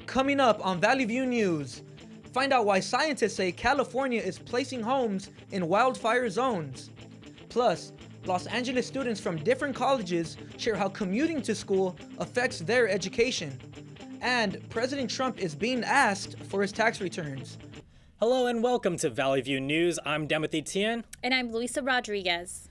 Coming up on Valley View News, find out why scientists say California is placing homes in wildfire zones. Plus, Los Angeles students from different colleges share how commuting to school affects their education. And President Trump is being asked for his tax returns. Hello and welcome to Valley View News. I'm Timothy Tien. And I'm Luisa Rodriguez.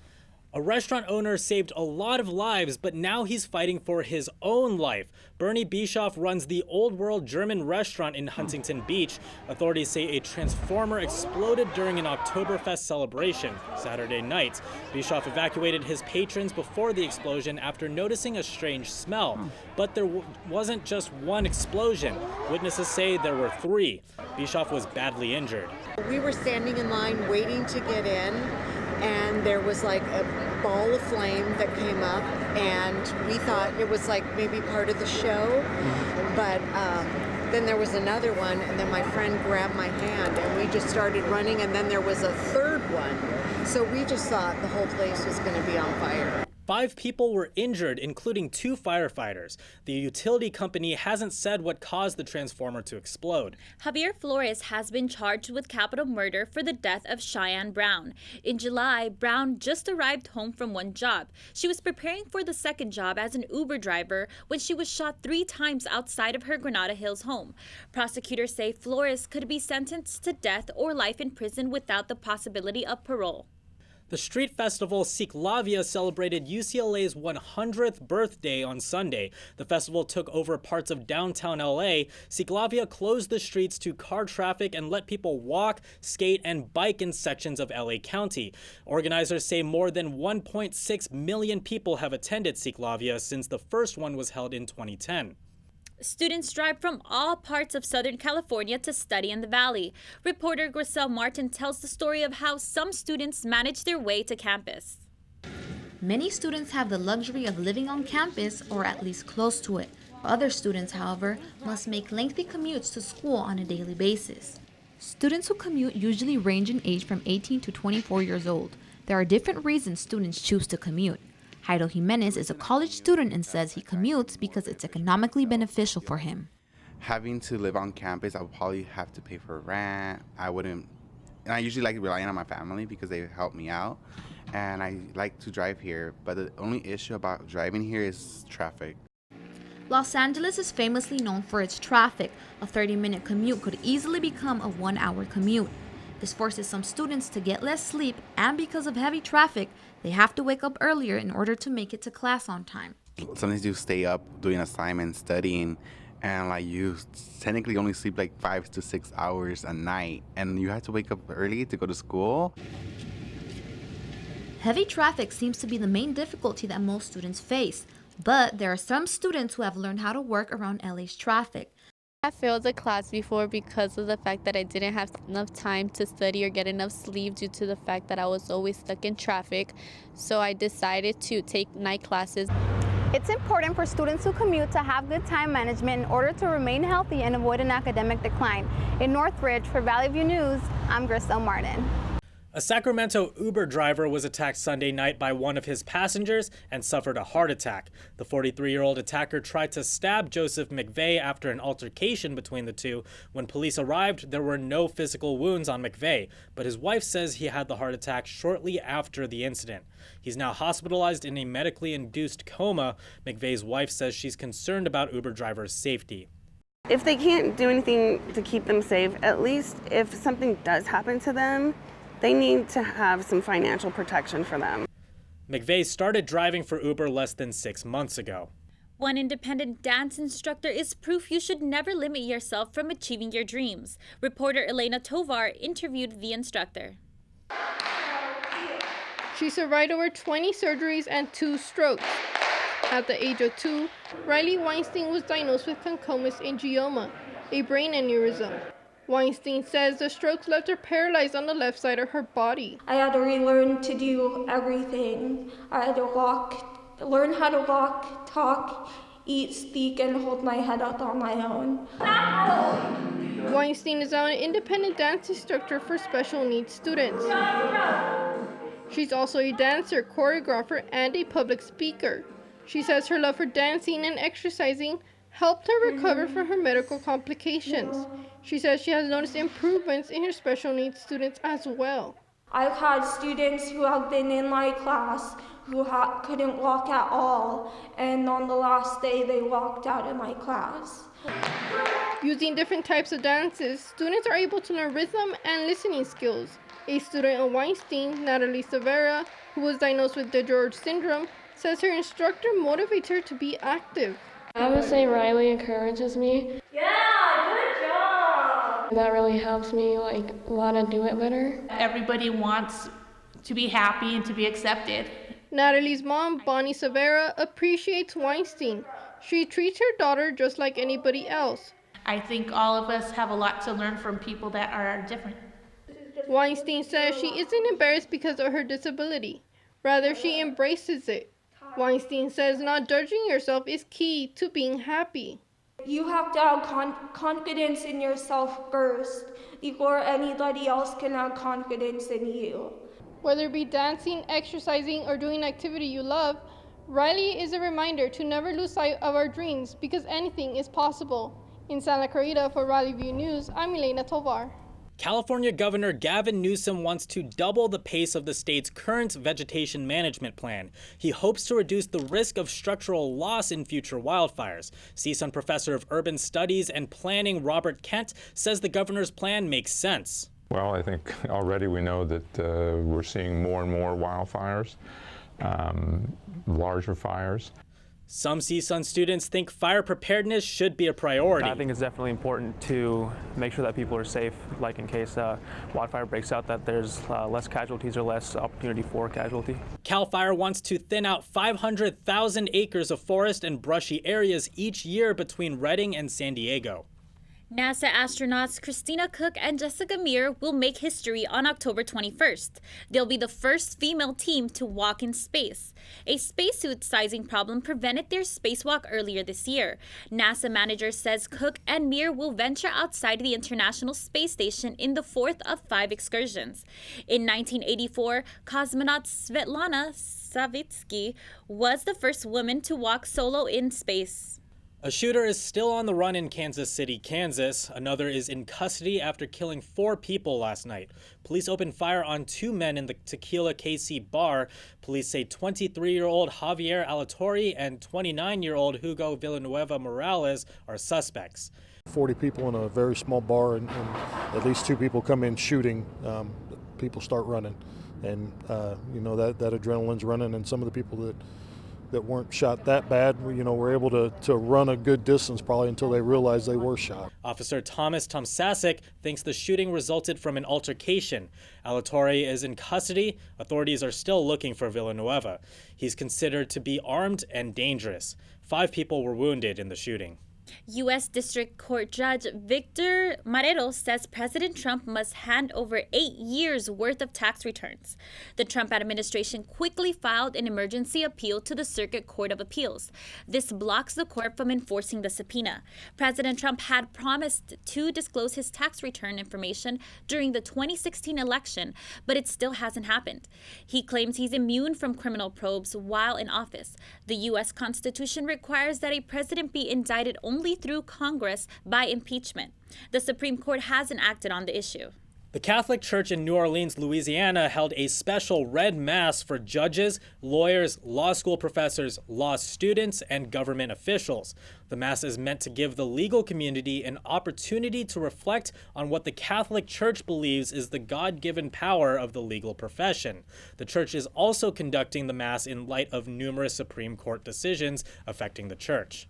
A restaurant owner saved a lot of lives, but now he's fighting for his own life. Bernie Bischoff runs the Old World German restaurant in Huntington Beach. Authorities say a transformer exploded during an Oktoberfest celebration Saturday night. Bischoff evacuated his patrons before the explosion after noticing a strange smell. But there wasn't just one explosion. Witnesses say there were three. Bischoff was badly injured. We were standing in line waiting to get in, and there was like a ball of flame that came up, and we thought it was like maybe part of the show, but then there was another one, and then my friend grabbed my hand and we just started running, and then there was a third one, so we just thought the whole place was going to be on fire. 5 people were injured, including 2 firefighters. The utility company hasn't said what caused the transformer to explode. Javier Flores has been charged with capital murder for the death of Cheyenne Brown. In July, Brown just arrived home from one job. She was preparing for the second job as an Uber driver when she was shot 3 times outside of her Granada Hills home. Prosecutors say Flores could be sentenced to death or life in prison without the possibility of parole. The street festival Ciclavia celebrated UCLA's 100th birthday on Sunday. The festival took over parts of downtown LA. Ciclavia closed the streets to car traffic and let people walk, skate, and bike in sections of LA County. Organizers say more than 1.6 million people have attended Ciclavia since the first one was held in 2010. Students drive from all parts of Southern California to study in the Valley. Reporter Grisel Martin tells the story of how some students manage their way to campus. Many students have the luxury of living on campus or at least close to it. Other students, however, must make lengthy commutes to school on a daily basis. Students who commute usually range in age from 18 to 24 years old. There are different reasons students choose to commute. Jairo Jimenez is a college student and says he commutes because it's economically beneficial for him. Having to live on campus, I would probably have to pay for rent. And I usually like relying on my family because they help me out. And I like to drive here, but the only issue about driving here is traffic. Los Angeles is famously known for its traffic. A 30-minute commute could easily become a 1-hour commute. This forces some students to get less sleep, and because of heavy traffic, they have to wake up earlier in order to make it to class on time. Sometimes you stay up doing assignments, studying, and you technically only sleep 5 to 6 hours a night, and you have to wake up early to go to school. Heavy traffic seems to be the main difficulty that most students face, but there are some students who have learned how to work around LA's traffic. I failed the class before because of the fact that I didn't have enough time to study or get enough sleep due to the fact that I was always stuck in traffic. So I decided to take night classes. It's important for students who commute to have good time management in order to remain healthy and avoid an academic decline. In Northridge, for Valley View News, I'm Grisel Martin. A Sacramento Uber driver was attacked Sunday night by one of his passengers and suffered a heart attack. The 43-year-old attacker tried to stab Joseph McVeigh after an altercation between the two. When police arrived, there were no physical wounds on McVeigh, but his wife says he had the heart attack shortly after the incident. He's now hospitalized in a medically induced coma. McVeigh's wife says she's concerned about Uber driver's safety. If they can't do anything to keep them safe, at least if something does happen to them, they need to have some financial protection for them. McVeigh started driving for Uber less than 6 months ago. One independent dance instructor is proof you should never limit yourself from achieving your dreams. Reporter Elena Tovar interviewed the instructor. She survived over 20 surgeries and 2 strokes. At the age of 2, Riley Weinstein was diagnosed with concomitant angioma, a brain aneurysm. Weinstein says the strokes left her paralyzed on the left side of her body. I had to relearn to do everything. I had to learn how to walk, talk, eat, speak, and hold my head up on my own. Weinstein is now an independent dance instructor for special needs students. She's also a dancer, choreographer, and a public speaker. She says her love for dancing and exercising helped her recover from her medical complications. She says she has noticed improvements in her special needs students as well. I've had students who have been in my class who couldn't walk at all, and on the last day they walked out of my class. Using different types of dances, students are able to learn rhythm and listening skills. A student in Weinstein, Natalie Severa, who was diagnosed with DeGeorge syndrome, says her instructor motivates her to be active. I would say Riley encourages me. Yeah, good job! That really helps me want to do it better. Everybody wants to be happy and to be accepted. Natalie's mom, Bonnie Severa, appreciates Weinstein. She treats her daughter just like anybody else. I think all of us have a lot to learn from people that are different. Weinstein says she isn't embarrassed because of her disability. Rather, she embraces it. Weinstein says not judging yourself is key to being happy. You have to have confidence in yourself first before anybody else can have confidence in you. Whether it be dancing, exercising, or doing an activity you love, Riley is a reminder to never lose sight of our dreams because anything is possible. In Santa Clarita for Valley View News, I'm Elena Tovar. California Governor Gavin Newsom wants to double the pace of the state's current vegetation management plan. He hopes to reduce the risk of structural loss in future wildfires. CSUN professor of urban studies and planning Robert Kent says the governor's plan makes sense. Well, I think already we know that we're seeing more and more wildfires, larger fires. Some CSUN students think fire preparedness should be a priority. I think it's definitely important to make sure that people are safe, like in case wildfire breaks out, that there's less casualties or less opportunity for casualty. CAL FIRE wants to thin out 500,000 acres of forest and brushy areas each year between Redding and San Diego. NASA astronauts Christina Cook and Jessica Meir will make history on October 21st. They'll be the first female team to walk in space. A spacesuit sizing problem prevented their spacewalk earlier this year. NASA manager says Cook and Meir will venture outside the International Space Station in the fourth of 5 excursions. In 1984, cosmonaut Svetlana Savitsky was the first woman to walk solo in space. A shooter is still on the run in Kansas City, Kansas. Another is in custody after killing 4 people last night. Police opened fire on 2 men in the Tequila KC bar. Police say 23-year-old Javier Alatorre and 29-year-old Hugo Villanueva Morales are suspects. 40 people in a very small bar, and at least 2 people come in shooting. People start running, and that adrenaline's running, and some of the people that weren't shot that bad, were able to run a good distance probably until they realized they were shot. Officer Thomas Tomsasic thinks the shooting resulted from an altercation. Alatorre is in custody. Authorities are still looking for Villanueva. He's considered to be armed and dangerous. 5 people were wounded in the shooting. U.S. District Court Judge Victor Marrero says President Trump must hand over 8 years' worth of tax returns. The Trump administration quickly filed an emergency appeal to the Circuit Court of Appeals. This blocks the court from enforcing the subpoena. President Trump had promised to disclose his tax return information during the 2016 election, but it still hasn't happened. He claims he's immune from criminal probes while in office. The U.S. Constitution requires that a president be indicted only through Congress by impeachment. The Supreme Court hasn't acted on the issue. The Catholic Church in New Orleans, Louisiana held a special red mass for judges, lawyers, law school professors, law students, and government officials. The mass is meant to give the legal community an opportunity to reflect on what the Catholic Church believes is the God-given power of the legal profession. The church is also conducting the mass in light of numerous Supreme Court decisions affecting the church.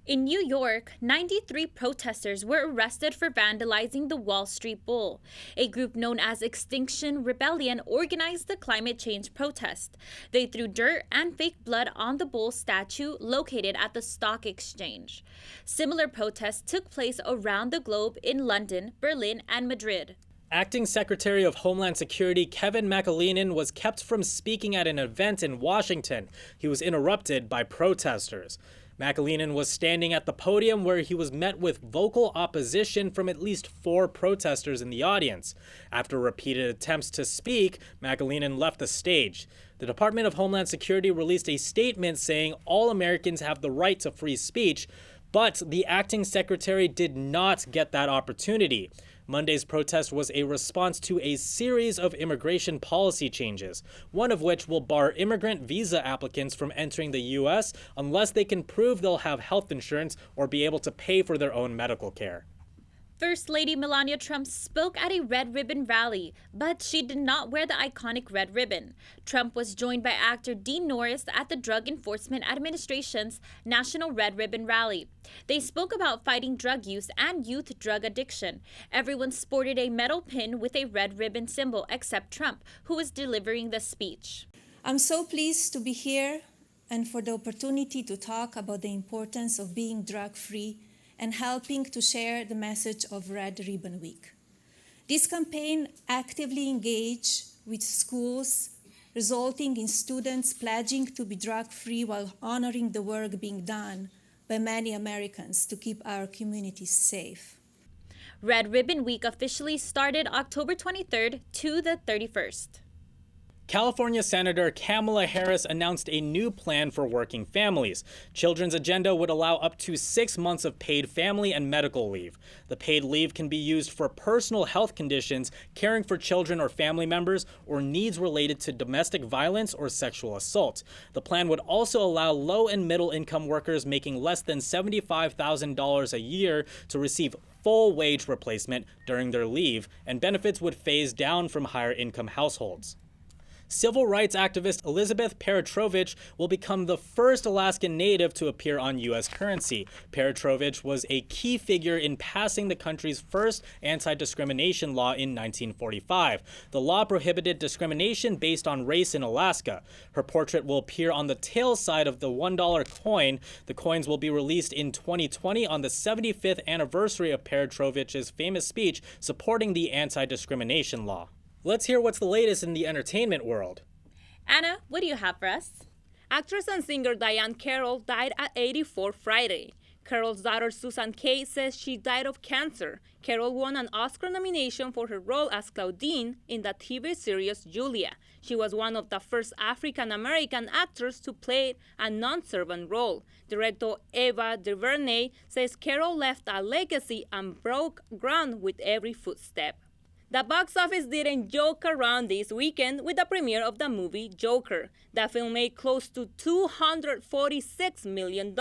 In New York, 93 protesters were arrested for vandalizing the Wall Street Bull. A group known as Extinction Rebellion organized the climate change protest. They threw dirt and fake blood on the bull statue located at the Stock Exchange. Similar protests took place around the globe in London, Berlin, and Madrid. Acting Secretary of Homeland Security Kevin McAleenan was kept from speaking at an event in Washington. He was interrupted by protesters. McAleenan was standing at the podium where he was met with vocal opposition from at least 4 protesters in the audience. After repeated attempts to speak, McAleenan left the stage. The Department of Homeland Security released a statement saying all Americans have the right to free speech, But the acting secretary did not get that opportunity. Monday's protest was a response to a series of immigration policy changes, one of which will bar immigrant visa applicants from entering the U.S. unless they can prove they'll have health insurance or be able to pay for their own medical care. First Lady Melania Trump spoke at a red ribbon rally, but she did not wear the iconic red ribbon. Trump was joined by actor Dean Norris at the Drug Enforcement Administration's National Red Ribbon Rally. They spoke about fighting drug use and youth drug addiction. Everyone sported a metal pin with a red ribbon symbol except Trump, who was delivering the speech. I'm so pleased to be here and for the opportunity to talk about the importance of being drug-free and helping to share the message of Red Ribbon Week. This campaign actively engaged with schools, resulting in students pledging to be drug-free while honoring the work being done by many Americans to keep our communities safe. Red Ribbon Week officially started October 23rd to the 31st. California Senator Kamala Harris announced a new plan for working families. Children's Agenda would allow up to 6 months of paid family and medical leave. The paid leave can be used for personal health conditions, caring for children or family members, or needs related to domestic violence or sexual assault. The plan would also allow low and middle income workers making less than $75,000 a year to receive full wage replacement during their leave, and benefits would phase down from higher income households. Civil rights activist Elizabeth Peretrovich will become the first Alaskan native to appear on U.S. currency. Peretrovich was a key figure in passing the country's first anti-discrimination law in 1945. The law prohibited discrimination based on race in Alaska. Her portrait will appear on the tail side of the $1 coin. The coins will be released in 2020 on the 75th anniversary of Peretrovich's famous speech supporting the anti-discrimination law. Let's hear what's the latest in the entertainment world. Anna, what do you have for us? Actress and singer Diane Carroll died at 84 Friday. Carroll's daughter Susan Kay says she died of cancer. Carroll won an Oscar nomination for her role as Claudine in the TV series Julia. She was one of the first African-American actors to play a non-servant role. Director Ava DuVernay says Carroll left a legacy and broke ground with every footstep. The box office didn't joke around this weekend with the premiere of the movie Joker. The film made close to $246 million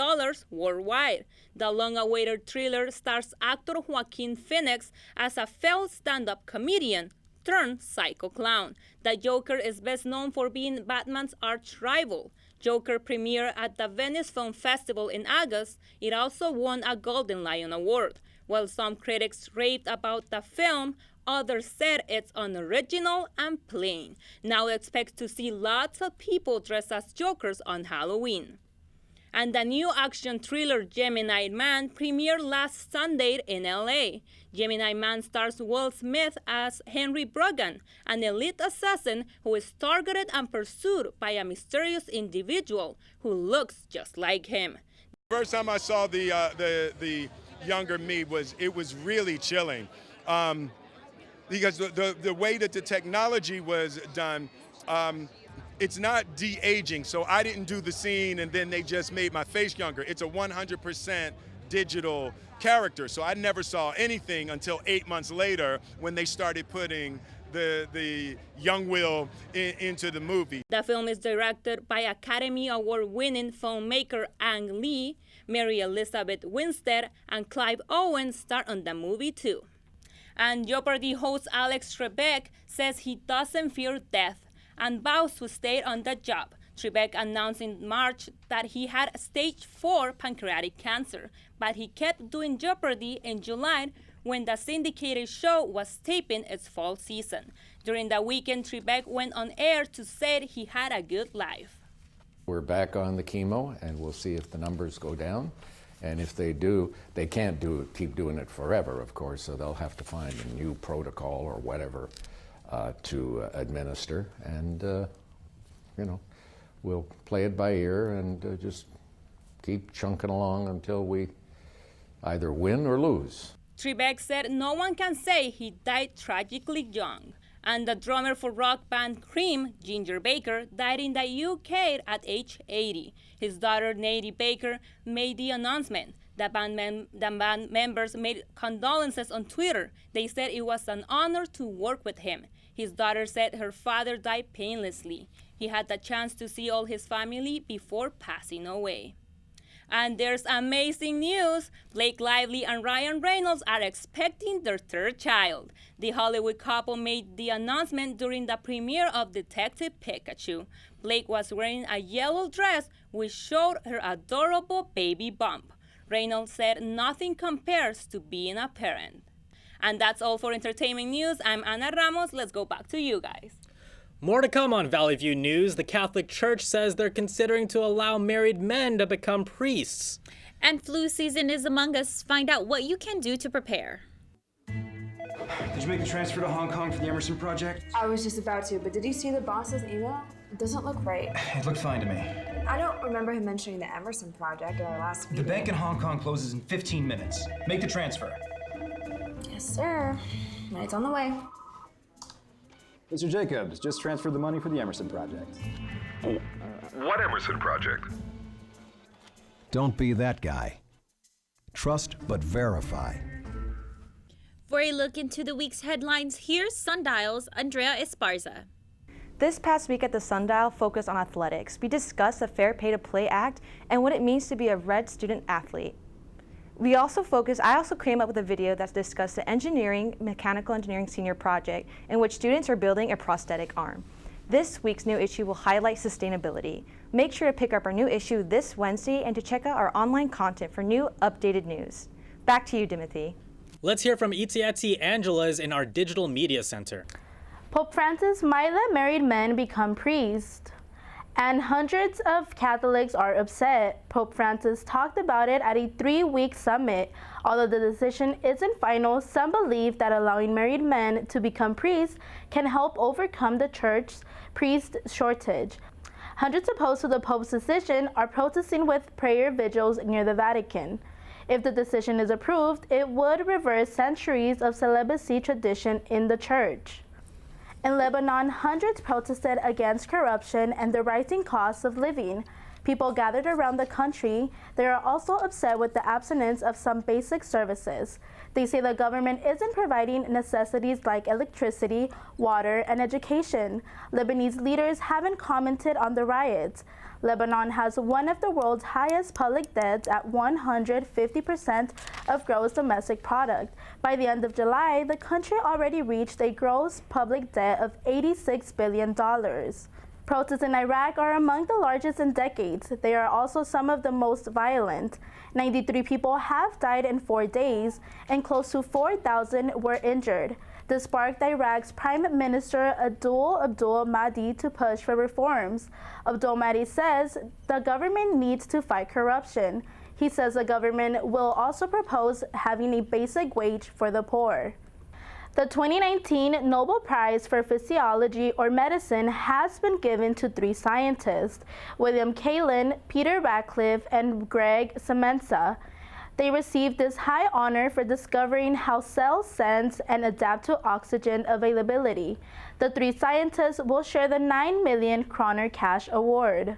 worldwide. The long-awaited thriller stars actor Joaquin Phoenix as a failed stand-up comedian turned psycho clown. The Joker is best known for being Batman's arch-rival. Joker premiered at the Venice Film Festival in August. It also won a Golden Lion Award. While some critics raved about the film, others said it's unoriginal and plain. Now expect to see lots of people dressed as Jokers on Halloween. And the new action thriller Gemini Man premiered last Sunday in LA. Gemini Man stars Will Smith as Henry Brogan, an elite assassin who is targeted and pursued by a mysterious individual who looks just like him. First time I saw the younger me was really chilling. Because the way that the technology was done, it's not de-aging. So I didn't do the scene and then they just made my face younger. It's a 100% digital character. So I never saw anything until 8 months later when they started putting the young Will into the movie. The film is directed by Academy Award-winning filmmaker Ang Lee. Mary Elizabeth Winstead and Clive Owen star on the movie too. And Jeopardy host Alex Trebek says he doesn't fear death and vows to stay on the job. Trebek announced in March that he had stage 4 pancreatic cancer, but he kept doing Jeopardy in July when the syndicated show was taping its fall season. During the weekend, Trebek went on air to say he had a good life. We're back on the chemo, and we'll see if the numbers go down. And if they do, they can't keep doing it forever, of course, so they'll have to find a new protocol or whatever to administer. And, we'll play it by ear and just keep chunking along until we either win or lose. Trebek said no one can say he died tragically young. And the drummer for rock band Cream, Ginger Baker, died in the UK at age 80. His daughter, Nadie Baker, made the announcement. The band members made condolences on Twitter. They said it was an honor to work with him. His daughter said her father died painlessly. He had the chance to see all his family before passing away. And there's amazing news. Blake Lively and Ryan Reynolds are expecting their third child. The Hollywood couple made the announcement during the premiere of Detective Pikachu. Blake was wearing a yellow dress which showed her adorable baby bump. Reynolds said nothing compares to being a parent. And that's all for entertainment news. I'm Ana Ramos. Let's go back to you guys. More to come on Valley View News. The Catholic Church says they're considering to allow married men to become priests. And flu season is among us. Find out what you can do to prepare. Did you make the transfer to Hong Kong for the Emerson project? I was just about to, but did you see the boss's email? It doesn't look right. It looked fine to me. I don't remember him mentioning the Emerson project at our last meeting. The bank in Hong Kong closes in 15 minutes. Make the transfer. Yes, sir. It's on the way. Mr. Jacobs, just transferred the money for the Emerson project. What Emerson project? Don't be that guy. Trust but verify. For a look into the week's headlines, here's Sundial's Andrea Esparza. This past week at the Sundial focused on athletics. We discussed the Fair Pay to Play Act and what it means to be a Red student athlete. I also came up with a video that discussed the mechanical engineering senior project in which students are building a prosthetic arm. This week's new issue will highlight sustainability. Make sure to pick up our new issue this Wednesday and to check out our online content for new updated news. Back to you, Timothy. Let's hear from Itiati Angela's in our digital media center. Pope Francis might let married men become priests. And hundreds of Catholics are upset. Pope Francis talked about it at a 3-week summit. Although the decision isn't final, some believe that allowing married men to become priests can help overcome the church's priest shortage. Hundreds opposed to the Pope's decision are protesting with prayer vigils near the Vatican. If the decision is approved, it would reverse centuries of celibacy tradition in the church. In Lebanon, hundreds protested against corruption and the rising costs of living. People gathered around the country. They are also upset with the absence of some basic services. They say the government isn't providing necessities like electricity, water, and education. Lebanese leaders haven't commented on the riots. Lebanon has one of the world's highest public debts at 150% of gross domestic product. By the end of July, the country already reached a gross public debt of $86 billion. Protests in Iraq are among the largest in decades. They are also some of the most violent. 93 people have died in 4 days, and close to 4,000 were injured. This sparked Iraq's Prime Minister Abdul Mahdi to push for reforms. Abdul Mahdi says the government needs to fight corruption. He says the government will also propose having a basic wage for the poor. The 2019 Nobel Prize for Physiology or Medicine has been given to 3 scientists, William Kaelin, Peter Ratcliffe, and Greg Semenza. They received this high honor for discovering how cells sense and adapt to oxygen availability. The 3 scientists will share the 9 million kroner cash award.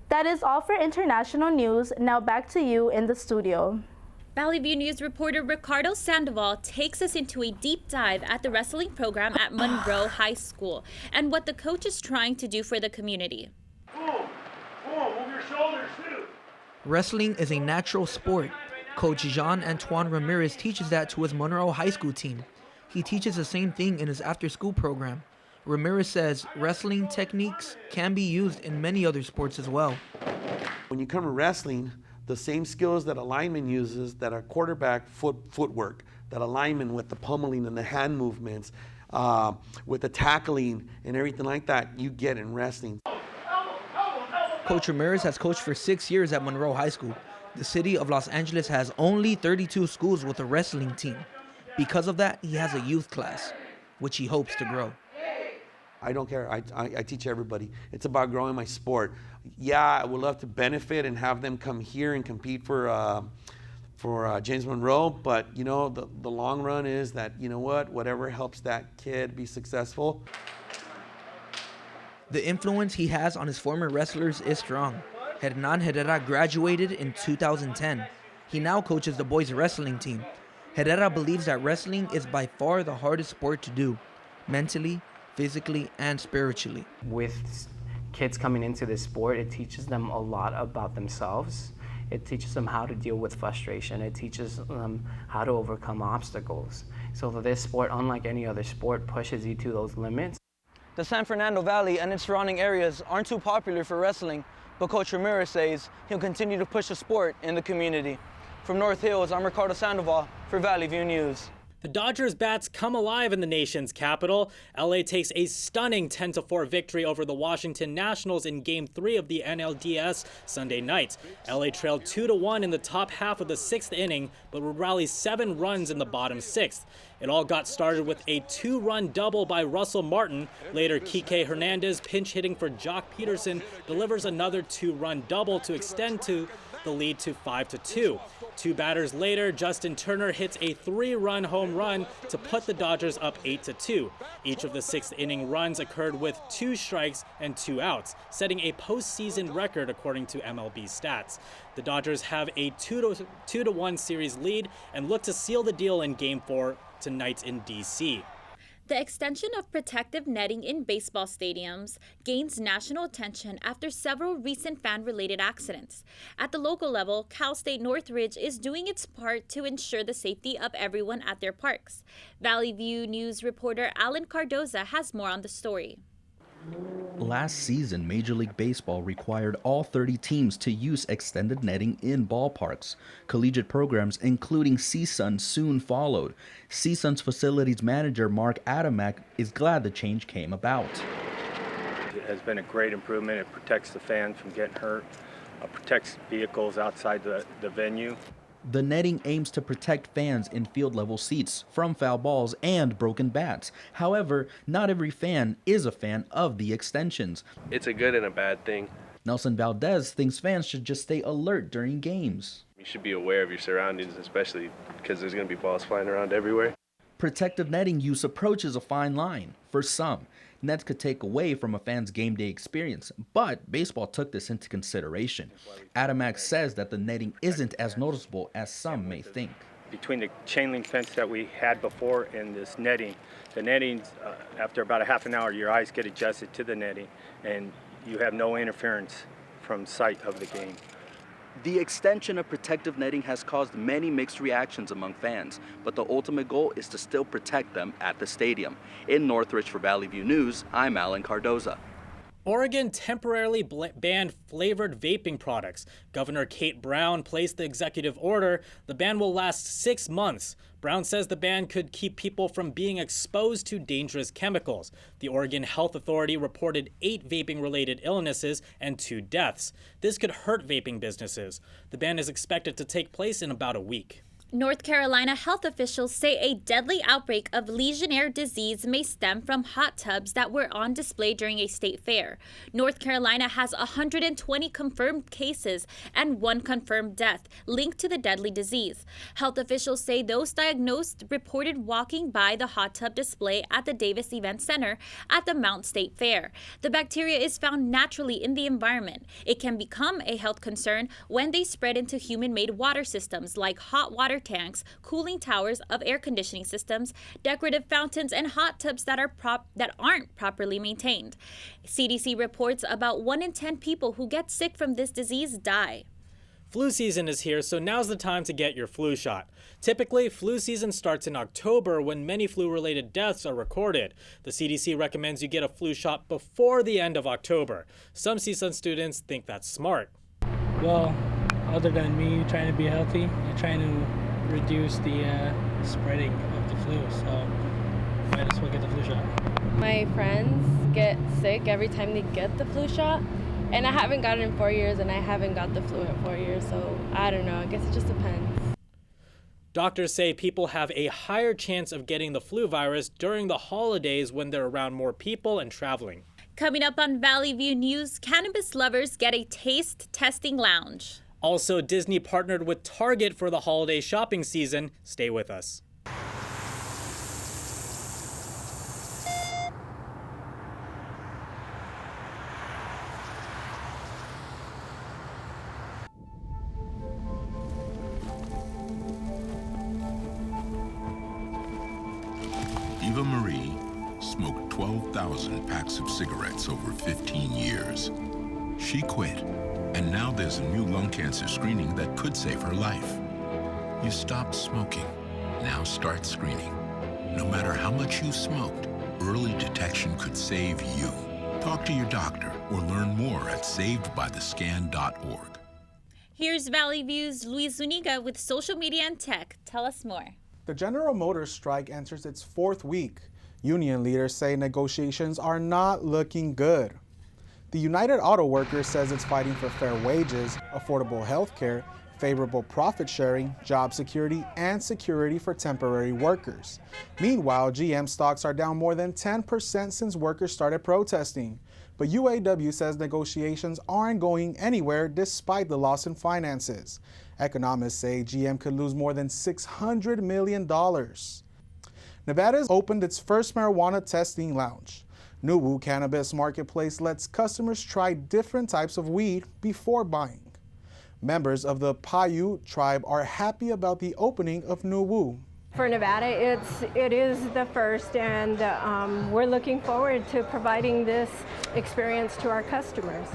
That is all for international news. Now back to you in the studio. Valley View News reporter Ricardo Sandoval takes us into a deep dive at the wrestling program at Monroe High School and what the coach is trying to do for the community. Move your shoulders too. Wrestling is a natural sport. Coach Jean-Antoine Ramirez teaches that to his Monroe High School team. He teaches the same thing in his after-school program. Ramirez says wrestling techniques can be used in many other sports as well. When you come to wrestling, the same skills that a lineman uses, that a quarterback footwork, that a lineman with the pummeling and the hand movements, with the tackling and everything like that, you get in wrestling. Coach Ramirez has coached for 6 years at Monroe High School. The city of Los Angeles has only 32 schools with a wrestling team. Because of that, he has a youth class, which he hopes to grow. I don't care. I teach everybody. It's about growing my sport. Yeah, I would love to benefit and have them come here and compete for James Monroe, but you know, the long run is that, you know what, whatever helps that kid be successful. The influence he has on his former wrestlers is strong. Hernan Herrera graduated in 2010. He now coaches the boys' wrestling team. Herrera believes that wrestling is by far the hardest sport to do, mentally, physically, and spiritually. With kids coming into this sport, it teaches them a lot about themselves. It teaches them how to deal with frustration. It teaches them how to overcome obstacles. So this sport, unlike any other sport, pushes you to those limits. The San Fernando Valley and its surrounding areas aren't too popular for wrestling, but Coach Ramirez says he'll continue to push the sport in the community. From North Hills, I'm Ricardo Sandoval for Valley View News. The Dodgers bats come alive in the nation's capital. LA takes a stunning 10-4 victory over the Washington Nationals in Game 3 of the NLDS Sunday night. LA trailed 2-1 in the top half of the 6th inning, but would rally 7 runs in the bottom 6th. It all got started with a 2-run double by Russell Martin. Later, Kike Hernandez, pinch hitting for Jock Peterson, delivers another 2-run double to extend to the lead to 5-2. 2 batters later, Justin Turner hits a 3-run home run to put the Dodgers up 8-2. Each of the 6th inning runs occurred with 2 strikes and 2 outs, setting a postseason record according to MLB stats. The Dodgers have a 2-1 series lead and look to seal the deal in Game 4 tonight in DC. The extension of protective netting in baseball stadiums gains national attention after several recent fan-related accidents. At the local level, Cal State Northridge is doing its part to ensure the safety of everyone at their parks. Valley View News reporter Alan Cardoza has more on the story. Last season, Major League Baseball required all 30 teams to use extended netting in ballparks. Collegiate programs, including CSUN, soon followed. CSUN's facilities manager, Mark Adamak, is glad the change came about. It has been a great improvement. It protects the fans from getting hurt, protects vehicles outside the venue. The netting aims to protect fans in field-level seats from foul balls and broken bats. However, not every fan is a fan of the extensions. It's a good and a bad thing. Nelson Valdez thinks fans should just stay alert during games. You should be aware of your surroundings, especially because there's going to be balls flying around everywhere. Protective netting use approaches a fine line. For some, nets could take away from a fan's game day experience, but baseball took this into consideration. Adamak says that the netting isn't as noticeable as some may think. Between the chain link fence that we had before and this netting, the netting, after about a half an hour, your eyes get adjusted to the netting and you have no interference from sight of the game. The extension of protective netting has caused many mixed reactions among fans, but the ultimate goal is to still protect them at the stadium. In Northridge for Valley View News, I'm Alan Cardoza. Oregon temporarily banned flavored vaping products. Governor Kate Brown placed the executive order. The ban will last 6 months. Brown says the ban could keep people from being exposed to dangerous chemicals. The Oregon Health Authority reported 8 vaping-related illnesses and 2 deaths. This could hurt vaping businesses. The ban is expected to take place in about a week. North Carolina health officials say a deadly outbreak of Legionnaire disease may stem from hot tubs that were on display during a state fair. North Carolina has 120 confirmed cases and 1 confirmed death linked to the deadly disease. Health officials say those diagnosed reported walking by the hot tub display at the Davis Event Center at the Mount State Fair. The bacteria is found naturally in the environment. It can become a health concern when they spread into human-made water systems like hot water tanks, cooling towers of air conditioning systems, decorative fountains, and hot tubs that aren't properly maintained. CDC reports about 1 in 10 people who get sick from this disease die. Flu season is here, so now's the time to get your flu shot. Typically, flu season starts in October when many flu-related deaths are recorded. The CDC recommends you get a flu shot before the end of October. Some CSUN students think that's smart. Well, other than me trying to be healthy and trying to reduce the spreading of the flu, so might as well get the flu shot. My friends get sick every time they get the flu shot, and I haven't gotten it in 4 years, and I haven't got the flu in 4 years, so I don't know, I guess it just depends. Doctors say people have a higher chance of getting the flu virus during the holidays when they're around more people and traveling. Coming up on Valley View News, cannabis lovers get a taste testing lounge. Also, Disney partnered with Target for the holiday shopping season. Stay with us. Eva Marie smoked 12,000 packs of cigarettes over 15 years. She quit, and now there's a new lung cancer screening that could save her life. You stopped smoking. Now start screening. No matter how much you smoked, early detection could save you. Talk to your doctor or learn more at savedbythescan.org. Here's Valley View's Luis Zuniga with social media and tech. Tell us more. The General Motors strike enters its 4th week. Union leaders say negotiations are not looking good. The United Auto Workers says it's fighting for fair wages, affordable health care, favorable profit sharing, job security, and security for temporary workers. Meanwhile, GM stocks are down more than 10% since workers started protesting. But UAW says negotiations aren't going anywhere despite the loss in finances. Economists say GM could lose more than $600 million. Nevada's opened its first marijuana testing lounge. Nuwu Cannabis Marketplace lets customers try different types of weed before buying. Members of the Paiute tribe are happy about the opening of Nuwu. For Nevada, it is the first, and we're looking forward to providing this experience to our customers.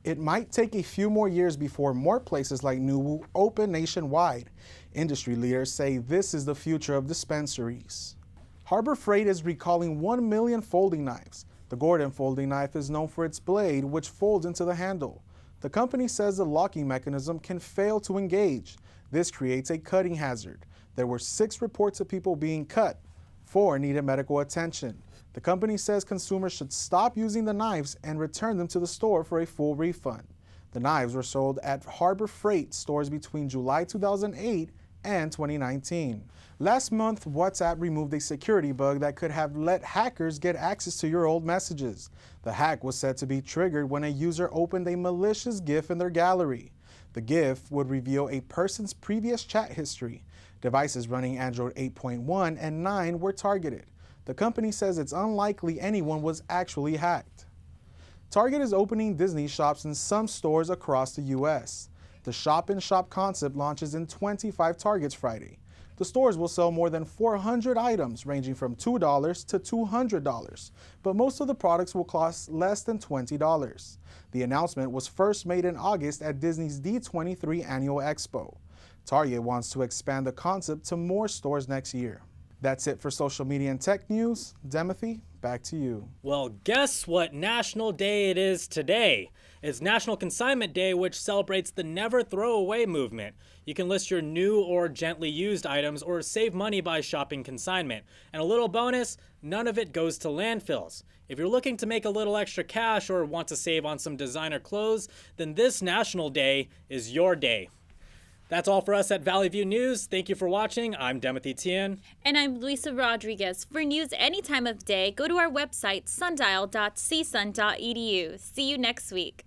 It might take a few more years before more places like Nuwu open nationwide. Industry leaders say this is the future of dispensaries. Harbor Freight is recalling 1 million folding knives. The Gordon folding knife is known for its blade, which folds into the handle. The company says the locking mechanism can fail to engage. This creates a cutting hazard. There were 6 reports of people being cut. 4 needed medical attention. The company says consumers should stop using the knives and return them to the store for a full refund. The knives were sold at Harbor Freight stores between July 2008 and 2019. Last month, WhatsApp removed a security bug that could have let hackers get access to your old messages. The hack was said to be triggered when a user opened a malicious GIF in their gallery. The GIF would reveal a person's previous chat history. Devices running Android 8.1 and 9 were targeted. The company says it's unlikely anyone was actually hacked. Target is opening Disney shops in some stores across the U.S. The shop-in-shop concept launches in 25 Targets Friday. The stores will sell more than 400 items ranging from $2 to $200, but most of the products will cost less than $20. The announcement was first made in August at Disney's D23 Annual Expo. Target wants to expand the concept to more stores next year. That's it for social media and tech news. Timothy, back to you. Well, guess what national day it is today? It's National Consignment Day, which celebrates the never throw away movement. You can list your new or gently used items or save money by shopping consignment. And a little bonus, none of it goes to landfills. If you're looking to make a little extra cash or want to save on some designer clothes, then this National Day is your day. That's all for us at Valley View News. Thank you for watching. I'm Timothy Tien. And I'm Luisa Rodriguez. For news any time of day, go to our website, sundial.csun.edu. See you next week.